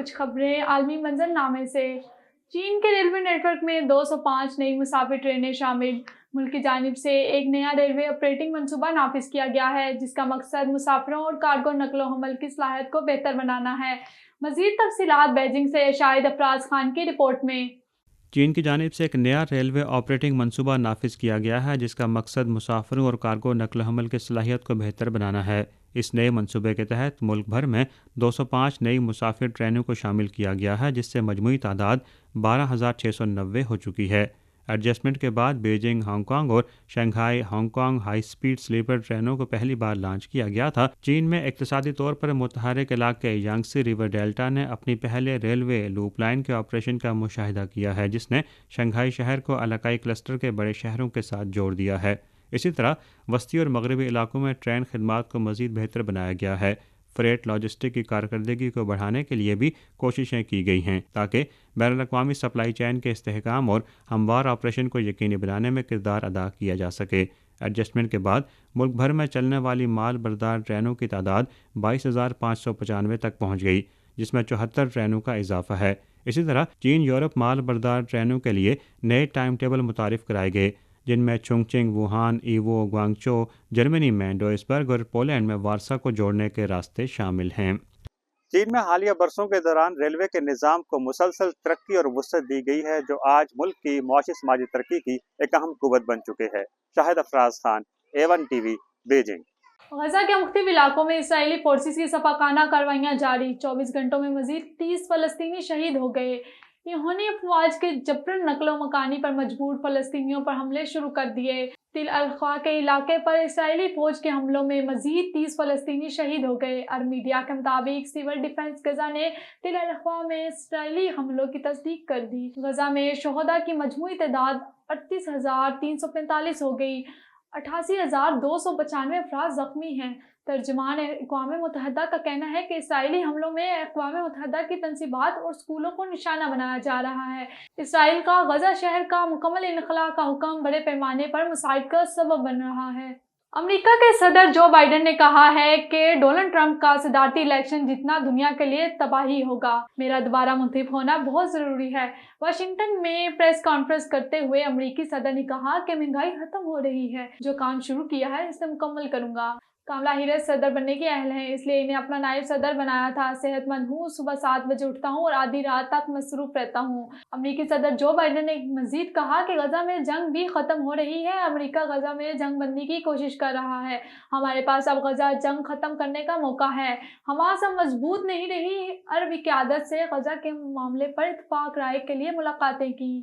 کچھ خبریں عالمی منظر نامے سے۔ چین کے ریلوے نیٹ ورک میں 205 نئی مسافر ٹرینیں شامل۔ ملک کی جانب سے ایک نیا ریلوے آپریٹنگ منصوبہ نافذ کیا گیا ہے جس کا مقصد مسافروں اور کارگو نقل و حمل کی صلاحیت کو بہتر بنانا ہے۔ مزید تفصیلات بیجنگ سے شاہد افراز خان کی رپورٹ میں۔ چین کی جانب سے ایک نیا ریلوے آپریٹنگ منصوبہ نافذ کیا گیا ہے جس کا مقصد مسافروں اور کارگو نقل و حمل کی صلاحیت کو بہتر بنانا ہے۔ اس نئے منصوبے کے تحت ملک بھر میں 205 نئی مسافر ٹرینوں کو شامل کیا گیا ہے جس سے مجموعی تعداد 12,690 ہو چکی ہے۔ ایڈجسٹمنٹ کے بعد بیجنگ ہانگ کانگ اور Shanghai Hong Kong high speed sleeper ٹرینوں کو پہلی بار لانچ کیا گیا تھا۔ چین میں اقتصادی طور پر متحرک علاقے یانگسی ریور ڈیلٹا نے اپنی پہلے ریلوے لوپ لائن کے آپریشن کا مشاہدہ کیا ہے جس نے شنگھائی شہر کو علاقائی کلسٹر کے بڑے شہروں کے ساتھ جوڑ دیا ہے۔ اسی طرح وسطی اور مغربی علاقوں میں ٹرین خدمات کو مزید بہتر بنایا گیا ہے۔ فریٹ لاجسٹک کی کارکردگی کو بڑھانے کے لیے بھی کوششیں کی گئی ہیں تاکہ بین الاقوامی سپلائی چین کے استحکام اور ہموار آپریشن کو یقینی بنانے میں کردار ادا کیا جا سکے۔ ایڈجسٹمنٹ کے بعد ملک بھر میں چلنے والی مال بردار ٹرینوں کی تعداد 22,595 تک پہنچ گئی جس میں 74 ٹرینوں کا اضافہ ہے۔ اسی طرح چین یورپ مال بردار ٹرینوں کے لیے نئے ٹائم ٹیبل متعارف کرائے گئے جن میں چونگچنگ، ووہان، ایوو، گوانگچو جرمنی میں ڈوئسبرگ اور پولینڈ میں وارسا کو جوڑنے کے راستے شامل ہیں۔ چین میں حالیہ برسوں کے دوران ریلوے کے نظام کو مسلسل ترقی اور وسعت دی گئی ہے جو آج ملک کی معاشی سماجی ترقی کی ایک اہم قوت بن چکے ہیں۔ Shahid Afraz Khan, A1 TV، Beijing. Gaza کے مختلف علاقوں میں اسرائیلی فورسز کی سفاکانہ کارروائیاں جاری۔ 24 گھنٹوں میں مزید 30 فلسطینی شہید ہو گئے۔ یہودی افواج کے جبرن نقل و مکانی پر مجبور فلسطینیوں پر حملے شروع کر دیے۔ تل الخوا کے علاقے پر اسرائیلی فوج کے حملوں میں مزید 30 فلسطینی شہید ہو گئے۔ عرب میڈیا کے مطابق سول ڈیفنس غزہ نے تل الخوا میں اسرائیلی حملوں کی تصدیق کر دی۔ غزہ میں شہداء کی مجموعی تعداد 38,345 ہو گئی۔ 88,295 افراد زخمی ہیں۔ ترجمان اقوام متحدہ کا کہنا ہے کہ اسرائیلی حملوں میں اقوام متحدہ کی تنصیبات اور اسکولوں کو نشانہ بنایا جا رہا ہے۔ اسرائیل کا غزہ شہر کا مکمل انخلاء کا حکم بڑے پیمانے پر مصائب کا سبب بن رہا ہے۔ امریکہ کے صدر جو بائیڈن نے کہا ہے کہ ڈونلڈ ٹرمپ کا صدارتی الیکشن جیتنا دنیا کے لیے تباہی ہوگا۔ میرا دوبارہ منتخب ہونا بہت ضروری ہے۔ واشنگٹن میں پریس کانفرنس کرتے ہوئے امریکی صدر نے کہا کہ مہنگائی ختم ہو رہی ہے۔ جو کام شروع کیا ہے اسے مکمل کروں گا۔ کاملا ہیرس صدر بننے کی اہل ہیں اس لیے انہیں اپنا نائب صدر بنایا تھا۔ صحت مند ہوں، صبح 7 بجے اٹھتا ہوں اور آدھی رات تک مصروف رہتا ہوں۔ امریکی صدر جو بائیڈن نے مزید کہا کہ غزہ میں جنگ بھی ختم ہو رہی ہے۔ امریکہ غزہ میں جنگ بندی کی کوشش کر رہا ہے۔ ہمارے پاس اب غزہ جنگ ختم کرنے کا موقع ہے۔ حماس اب مضبوط نہیں رہی۔ عربی قیادت سے غزہ کے معاملے پر اتفاق رائے کے لیے ملاقاتیں کی۔